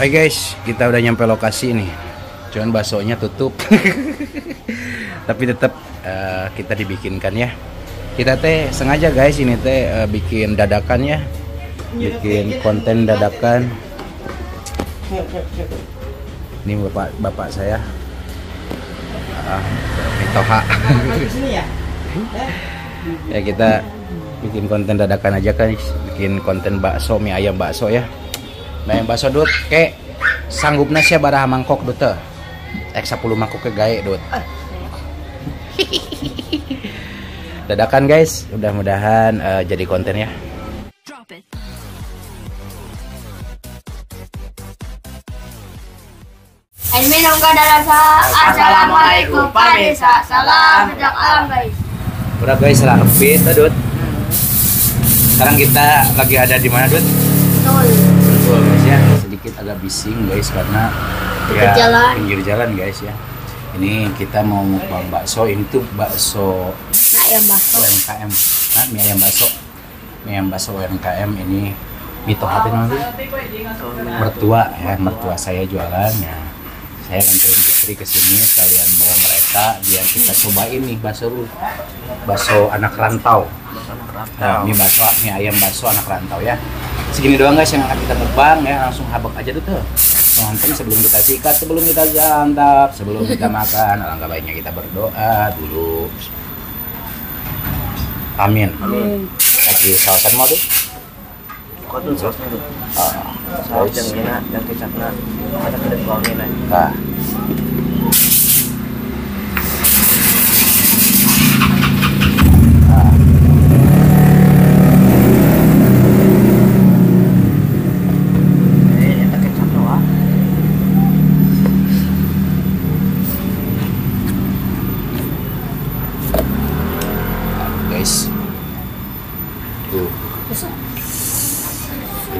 Hai guys, kita udah nyampe lokasi nih. Cuman baksonya tutup. Tapi tetap kita dibikinkan ya. Kita teh sengaja guys ini teh bikin dadakan ya. Bikin konten dadakan. Ini bapak saya. Toha. Ya kita bikin konten dadakan aja kan, bikin konten bakso, mie ayam bakso ya. Mie ayam bakso dut, kayak sanggup nasi baraha mangkok dut teh. 10 mangkok ke gae dut. Dadakan guys, mudah-mudahan jadi konten ya. Minum kadalasa. Assalamualaikum Pak Desa. Salam sejak alam guys. Udah guys, setelah ngebit dut. Sekarang kita lagi ada di mana dut? Betul guys ya, sedikit agak bising guys karena ya pinggir jalan guys ya. Ini kita mau mukbang bakso, ini tuh bakso ayam bakso UMKM. Nah, mie ayam bakso. Mie ayam bakso UMKM ini mito hati nanti. Mertua ya, mertua saya jualan ya. Saya nganterin istri ke sini sekalian bawa mereka biar kita cobain nih bakso anak rantau. Nah, mie ayam bakso anak rantau ya. Segini doang guys yang akan kita mukbang ya, langsung habak aja tuh. Nonton sebelum kita sikat, sebelum kita santap, sebelum kita makan, alangkah baiknya kita berdoa dulu. Amin. Amin. Lagi sausan mau tuh? Kau tuh sausnya tuh. Saus yang enak, yang kecapnya ada kulit bawang enak. Nah.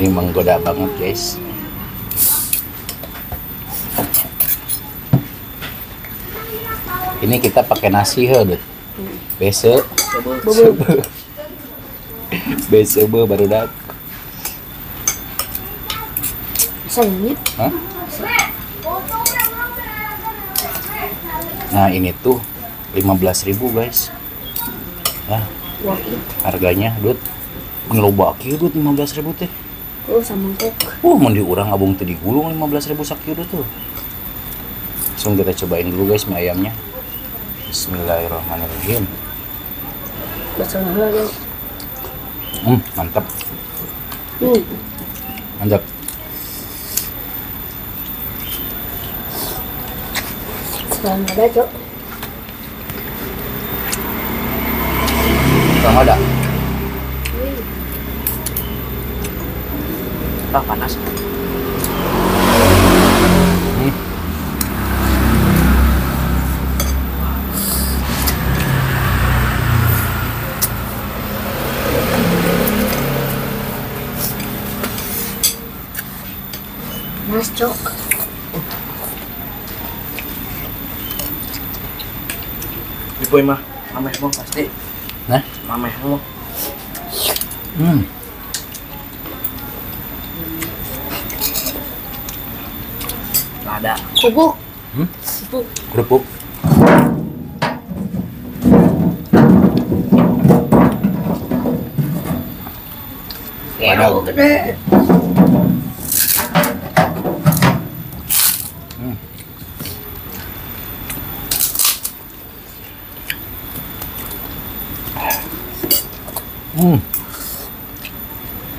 Ini menggoda banget guys. Ini kita pakai nasi dut. Besok baru dak. Sengit. Nah ini tuh 15.000 guys. Nah, harganya dut ngelobaki dut 15.000 teh. Oh sama kok. Mau diurang abung tadi gulung 15.000 sakit tuh. Langsung kita cobain dulu guys mie ayamnya. Bismillahirrahmanirrahim. Basahlah guys. Mantap. Mantap. Sekarang ada cok. Sekarang ada. Panas. Mas cok. Ibu mah, mamehmu pasti. Nah, mamehmu. Ada Kubuk. Kerupuk. Waduh gede.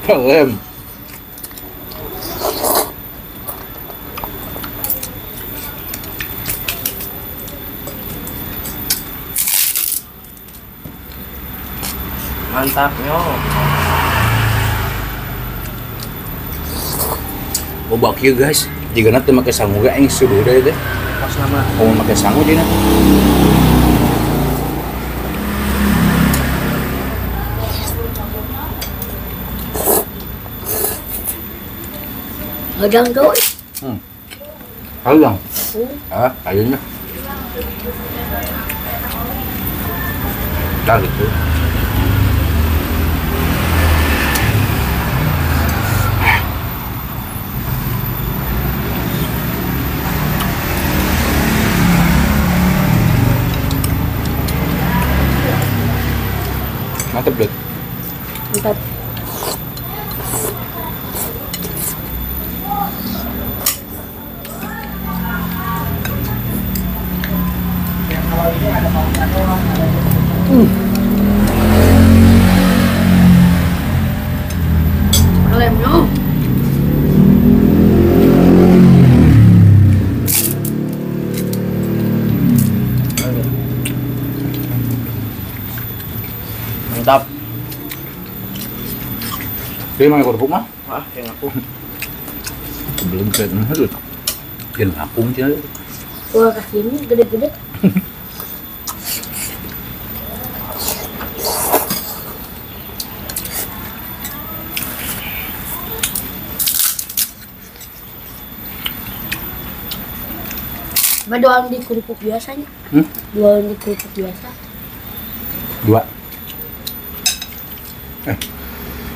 Keren. mantapnya. Oh bakil guys, jika nanti pakai sangu gak yang sudah deh. Pas nama. Mau pakai sangu dia nanti. Gadang tuh. Ayam. Ayamnya. Dah gitu. Mantep deh. Mantap. Lemnya. Mantap. Dia mana kerupuk mah? Ah, yang aku. Belum saya aduh. Dia ngapung sih. Wah, kaki ini gede-gede. Apa doang di kerupuk biasanya? Doang di kerupuk biasa. 2.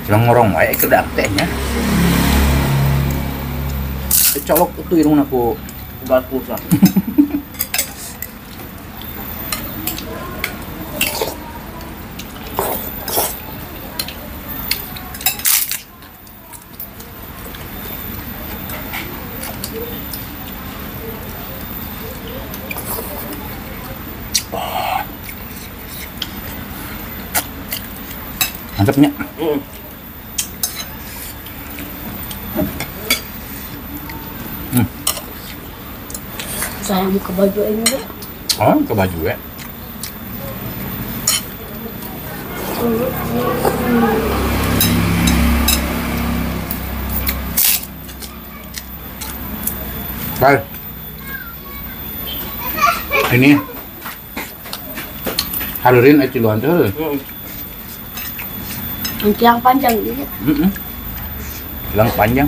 Silang ngorong wae kedak tehnya. Colok itu irung aku. Ugal pulsa. Mantapnya. Saya buka baju ini deh. Oh, ke baju ya. Baik. Ini halurin aja luan tuh. Yang panjang gitu. Bilang panjang.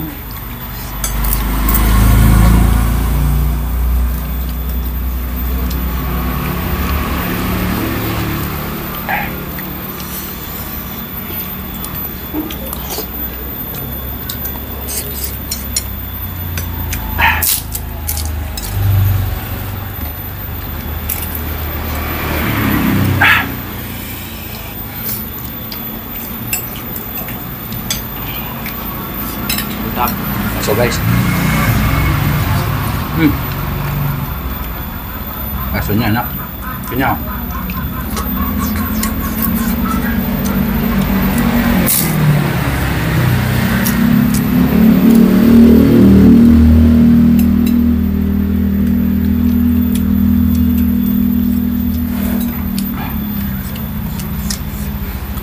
Mantap. So guys. Baksonya enak. Kenyang.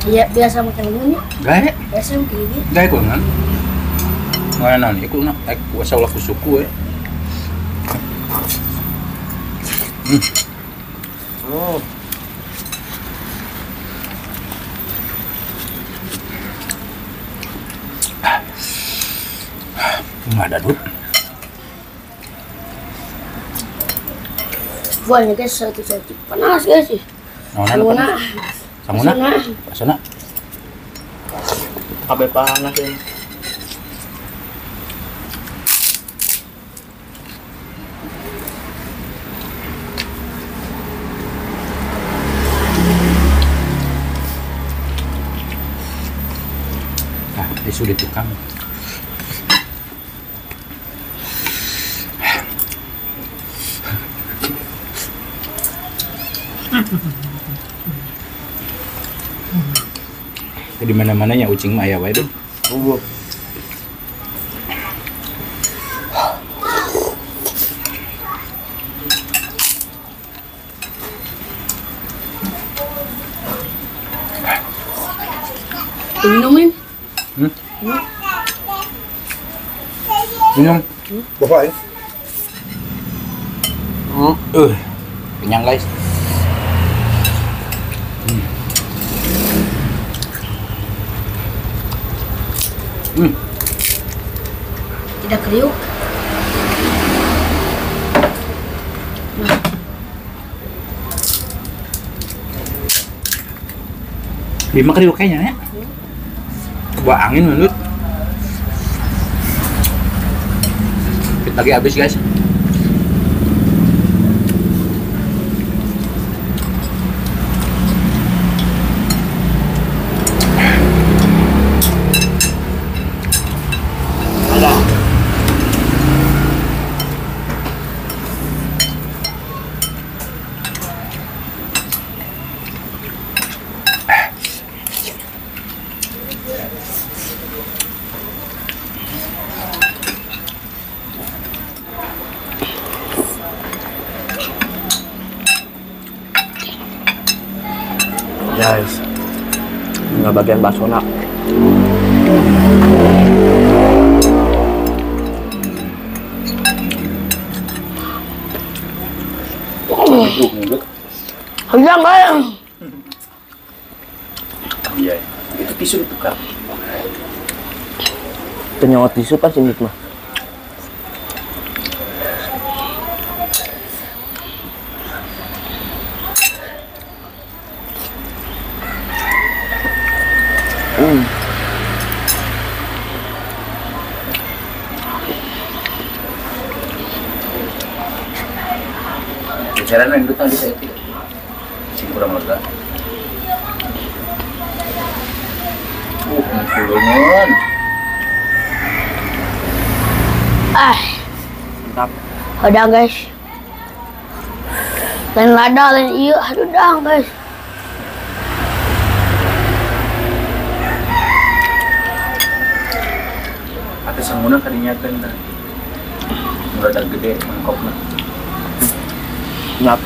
Iya, biasa makan ini. Gae, Biasa makan ini. gae ko ngan. Ngayon na, ikaw na, ay kuwasaw la kusuku eh. Oh, Ada dud. Buahnya guys satu-satu. Panas guys sih. Samuna. Samuna. Sana. kabeh panas ini. Nah, isu di tukang. Di mana-mana yang ucing mah ya wae tuh. Minumin. Minum. Bapak ya. Kenyang guys. Tidak kriuk. Nah, Lima kriuk kayaknya ya. Bawa angin menurut. Kita lagi habis guys. Nah, bagian bakso nak. Kenyang kan? Iya. Itu tisu ditukar. Ternyata tisu pas ini mah. Bicara yang dulu tadi saya itu. Sing kurang lega. Kulungan. Mantap. Udah guys. Lain lada, lain iya, aduh dah guys. Ada sangguna kadinya kan. Udah ada gede mangkoknya. Mantap.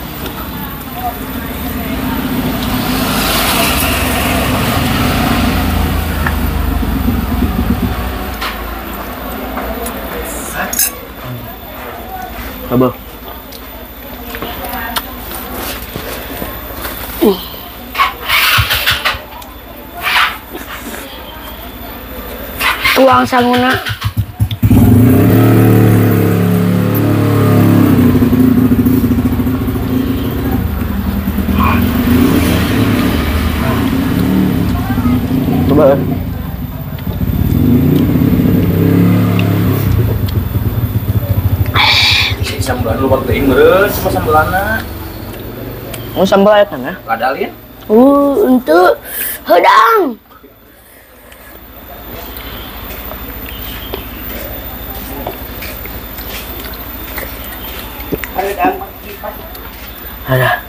Coba. Tuang sangguna. Coba. Sambelan lu waktu ini meureun sama sambelana. Mau sambal ya kan ya? Padahal ya. Untuk hedang. Ada.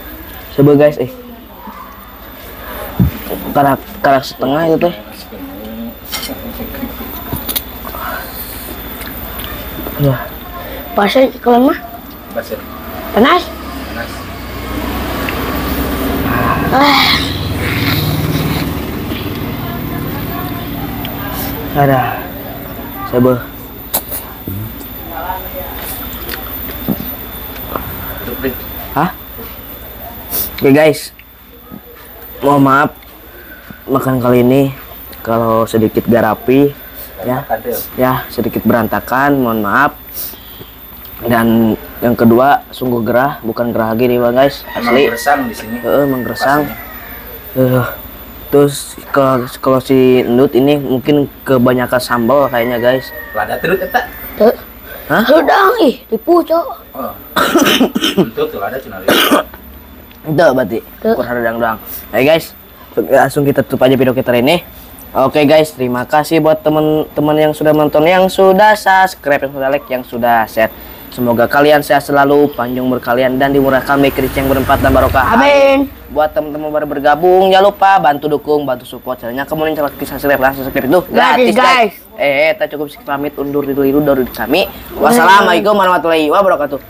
Coba guys, karak setengah itu teh. Ya. Pasnya kalau mah Basir. panas. Panas. Ada. Coba. Tutup deh. Hah? Oke guys, mohon maaf makan kali ini kalau sedikit garapi ya, sedikit berantakan, mohon maaf. Dan yang kedua sungguh gerah, bukan gerah lagi nih bang guys, asli. Menggersang di sini. Menggersang. Terus kalau si Endut ini mungkin kebanyakan sambal kayaknya guys. Lada terus eta. Tuh. Hah? Hedang dipucuk. Oh. Itu tuh lada cenah. Itu berarti ukur hadang doang. Oke guys, langsung kita tutup aja video kita ini. Oke guys, terima kasih buat teman-teman yang sudah menonton, yang sudah subscribe, yang sudah like, yang sudah share. Semoga kalian sehat selalu, panjang umur kalian, dan dimurahkan rezeki yang berempat dan barokah. Amin. Buat teman-teman baru bergabung, jangan lupa bantu dukung, bantu support channelnya. Kemudian cara klik subscribe, langsung subscribe itu gratis guys. Kita cukup sedikit pamit undur dulu dari kami. Wassalamualaikum warahmatullahi wabarakatuh.